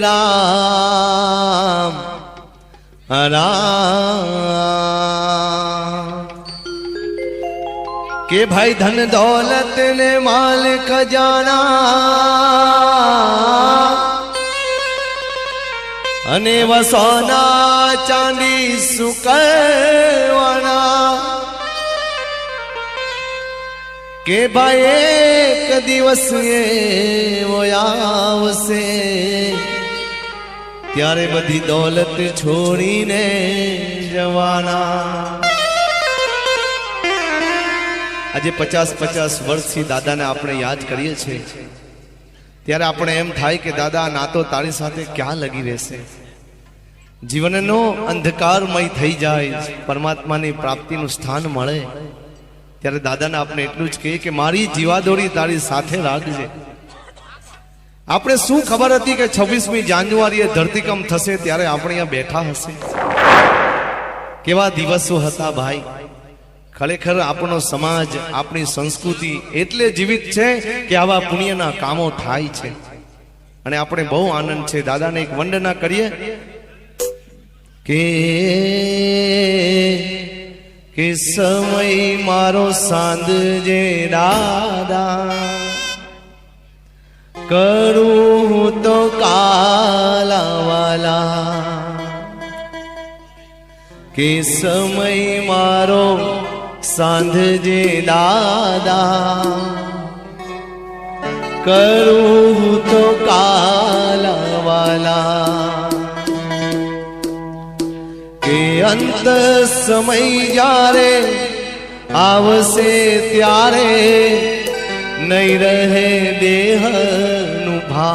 राम राम के भाई धन दौलत ने माल खजाना अने व सोना चांदी सुकवाना के भाई एक दिवस ये वो आवसे त्यारे बधी दौलत छोड़ी ने जवाना। आज 50-50 वर्ष थी दादा ने आपने याद करिए छे त्यारे आपने एम थाय के दादा ना तो तारी साथे क्या लगी रहेशे जीवननो अंधकारमय थई जाय परमात्मा नी प्राप्ति नु स्थान मळे त्यारे दादा ने आपने एटलुं ज कहे कि मारी जीवादोरी तारी साथे राखजे। आपने शू खबर थी कि 26મી જાન્યુઆરીએ ધરતીકંપ થશે ત્યારે આપણે અહીંયા બેઠા હશે કેવા દિવસો હતા ભાઈ। ખરેખર આપણો સમાજ આપણી સંસ્કૃતિ એટલે જીવિત છે કે આવા પુણ્યના કામો થાય છે અને આપણે બહુ આનંદ છે। દાદાને એક વંદના કરીએ કે સમય મારો સાંજે દાદા करूं तो काला वाला के समय मारो सांधजे दादा करूं तो काला वाला के अंत समय जारे आवसे त्यारे नहीं रहे देह नुभा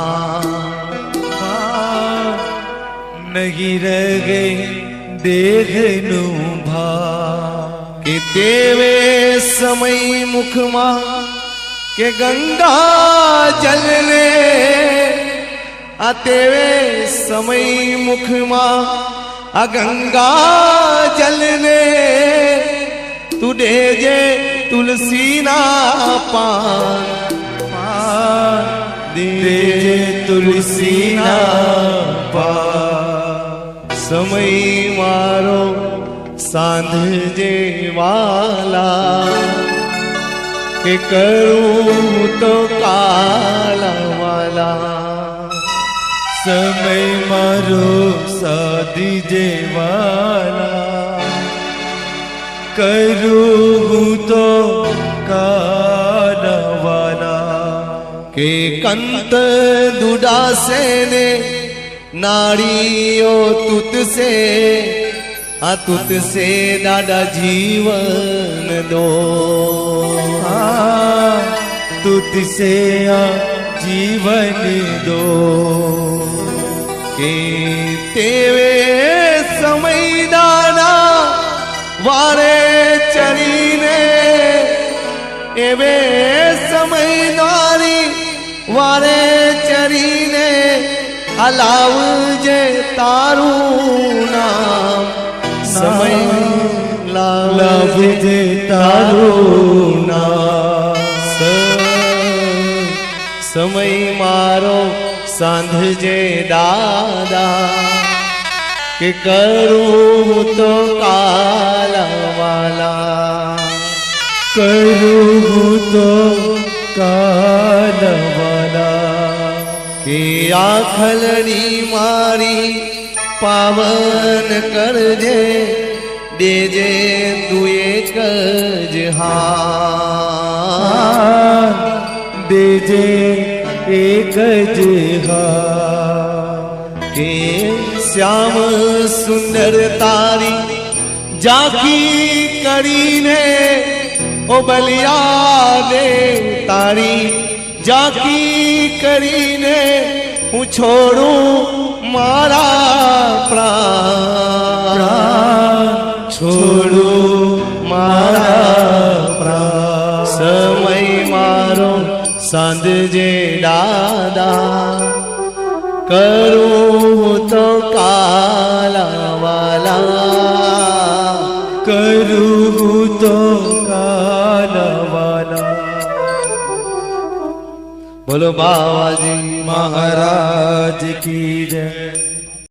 नहीं रहे देह नुभा के तेवे समय मुख मा के गंगा जल ने तेवे समय मुख मा गंगा जल ने तू देजे तुलसी ना पान देजे तुलसी ना पान समय मारो सांधजे वाला के करूं तो काला वाला समय मारो साधीजे वाला करूं तो कालवाला के कंत दुडासे ने नाड़ियों तुत से तुत से दादा जीवन दो तुत से जीवन दो के तेवे समय दादा वारे चरीने एवे समय नारी वारे चरीने अलाव जे तारू नाम समय लाव जे तारू नाम समय मारो सांधजे दादा के करूं तो काला वाला करूं तो काला वाला के आखलनी मारी पावन करजे देजे तू एक जहान देजे एक जहान के श्याम सुंदर तारी जाकी करीने ओ बलिया दे तारी जाकी करीने हूँ छोड़ू मारा प्राण छोड़ू मारा प्राण समय मारो सांधजे दादा करूं तो काला वाला करूं तो काला वाला बोलो बाबा जी। महाराज की जय।